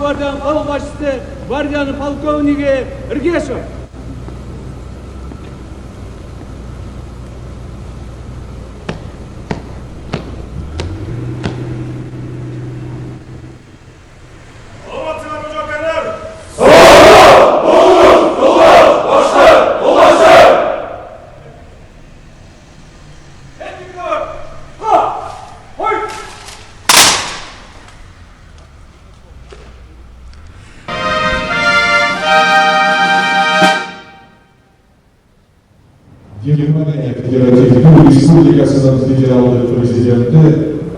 гвардияның қолбасшысы, гвардияның полковнигі Іргешев. Германия Федеративдік Республикасының федералдық президенті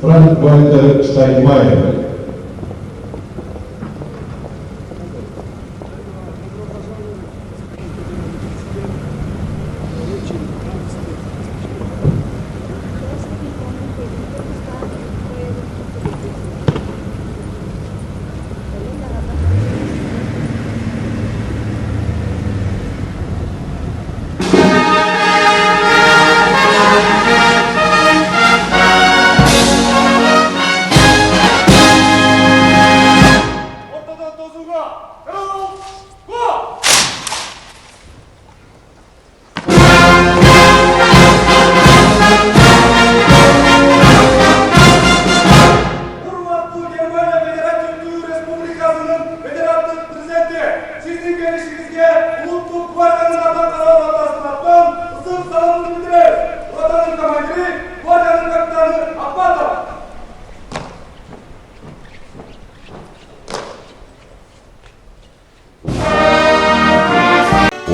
Франк-Вальтер Штайнмайер.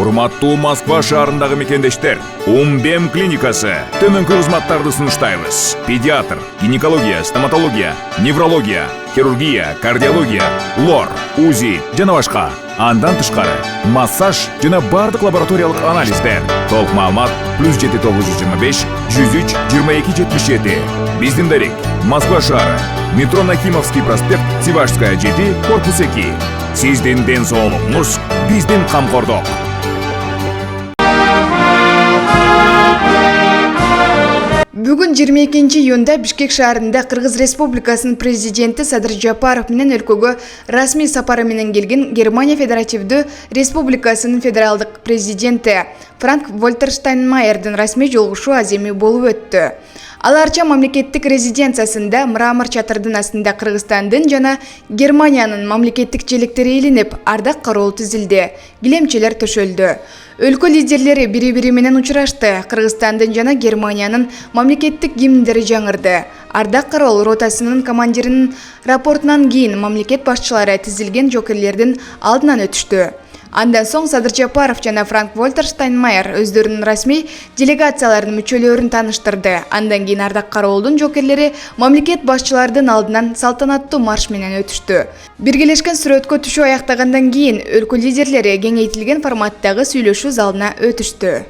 Урматтуу Москва шаарындагы мекендештер, Умбем клиникасы төмөнкү кызматтарды сунуштайбыз. Педиатр, гинекология, стоматология, неврология, хирургия, кардиология, лор, УЗИ жана башка. Андан тышкары массаж жана бардык лабораториялык анализдер. Толук маалымат +7 925 103 22 77. Биздин дарек Москва шаары, метро Нахимовский проспект, Сивашская 7, корпус 2. Сиздин ден соолугуңуз биздин камкордук. Бүгін 22 июнда Бишкек шаарында Кыргыз Республикасынын президенти Садыр Жапаров менен өлкөгө расмий сапары менен келген Германия Федеративдүү Республикасынын федералдык президенти Франк-Вальтер Штайнмайердин расмий жолугушуу аземи болуп өттү. Аларча мамлекеттик резиденциясында мрамор чатырдын астында Кыргызстандын жана Германиянын мамлекеттик желектери илинип, ардак кароол тизилди, килемчелер төшөлдү. Өлкө лидерлери бири-бири менен учурашты. Кыргызстандын жана Германиянын мамлекеттик гимндери жаңырды. Ардак кароол ротасынын командиринин рапортунан кийин мамлекет башчылары тизилген жокерлердин алдынан өтүштү. Андан соң Садыр Жапаров жана Франк-Вальтер Штайнмайер өздөрүнүн расмий делегацияларынын мүчөлөрүн тааныштырды. Андан кийин ардак кароолдун жокерлери мамлекет башчылардын алдынан салтанаттуу марш менен өтүштү. Биргелешкен сүрөткө түшүү аяктагандан кийин өлкө лидерлери кеңейтилген форматтагы сүйлөшүү залына өтүштү.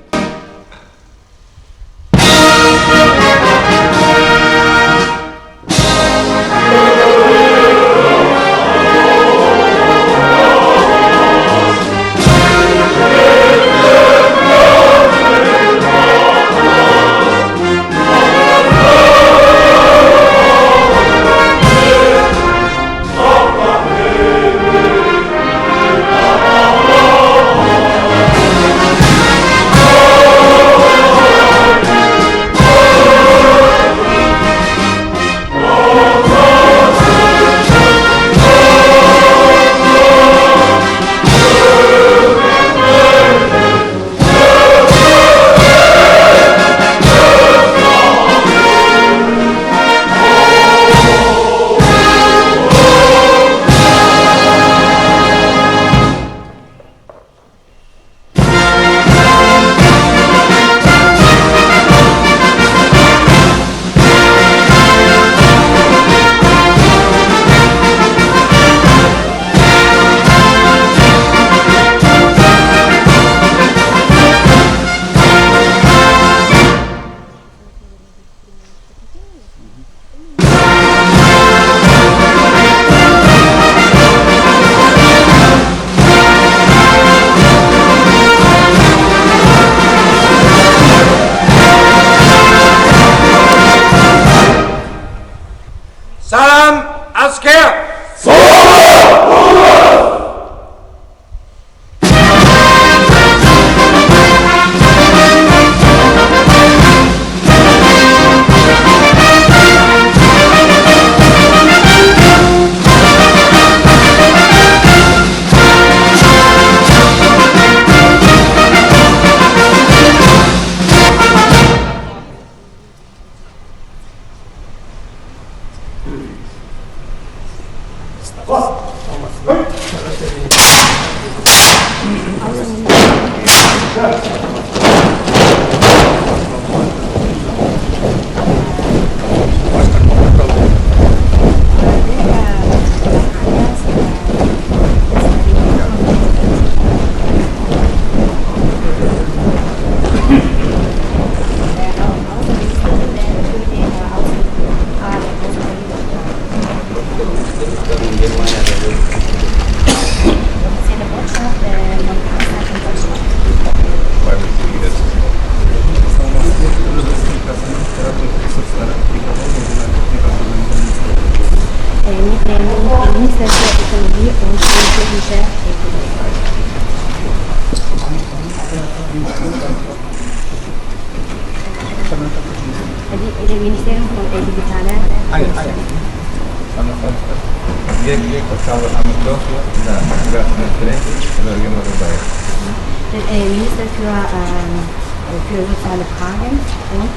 Jadi Ministerium Digitale. Minister für soziale Fragen und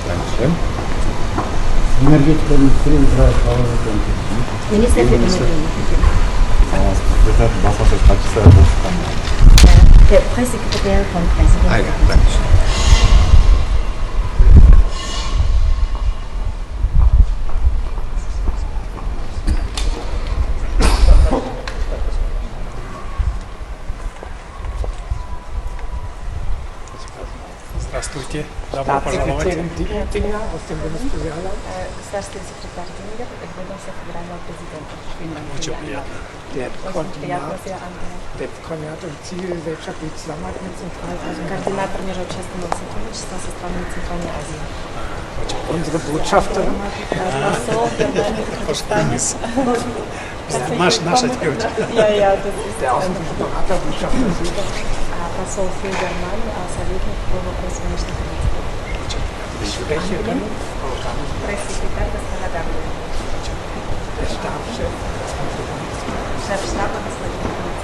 Dankeschön. Energetikministeri İsrail Havale Minister für Energie. Wasser für Pakistan. Der Pressesekretär von Präsident. Dankeschön. Здравствуйте. Добро пожаловать. Dinge aus dem Bundespräsidialamt. Государственный секретарь Димитров и ведомство федерального президента. Очень приятно. Der Приятно Koordinator, sehr angenehm. der Koordinator zivilgesellschaftliche Zusammenarbeit mit Zentralasien. Координатор межобщественного сотрудничества со странами Центральной Азии. Unsere Botschafterin, Посол Германии в Казахстане. Наша девочка. Ja, das ist der Außenberater, Botschafter Süder. посол für Германию, советник по вопросам внешней политики. Sprecherin, Frau Gammel, Пресс-секретарь госпожа Гамлин. der Stabschef, Шеф-штаба господин Кузнецов.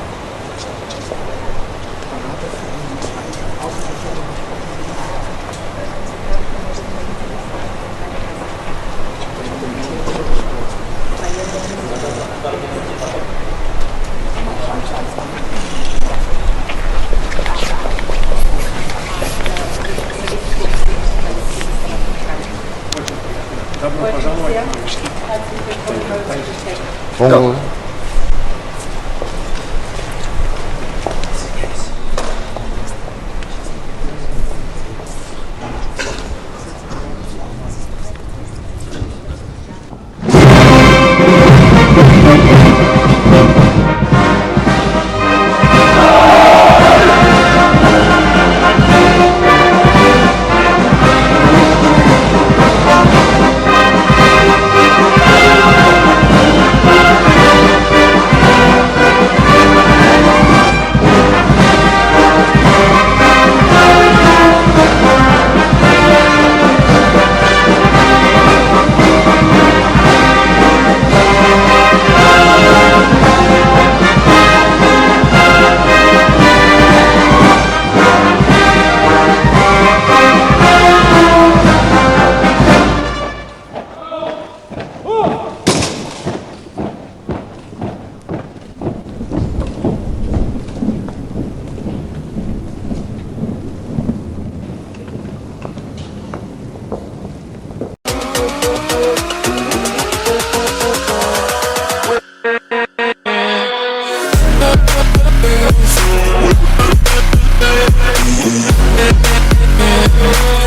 Berater für die Außenpolitik. Добро пожаловать. Bon. Yeah.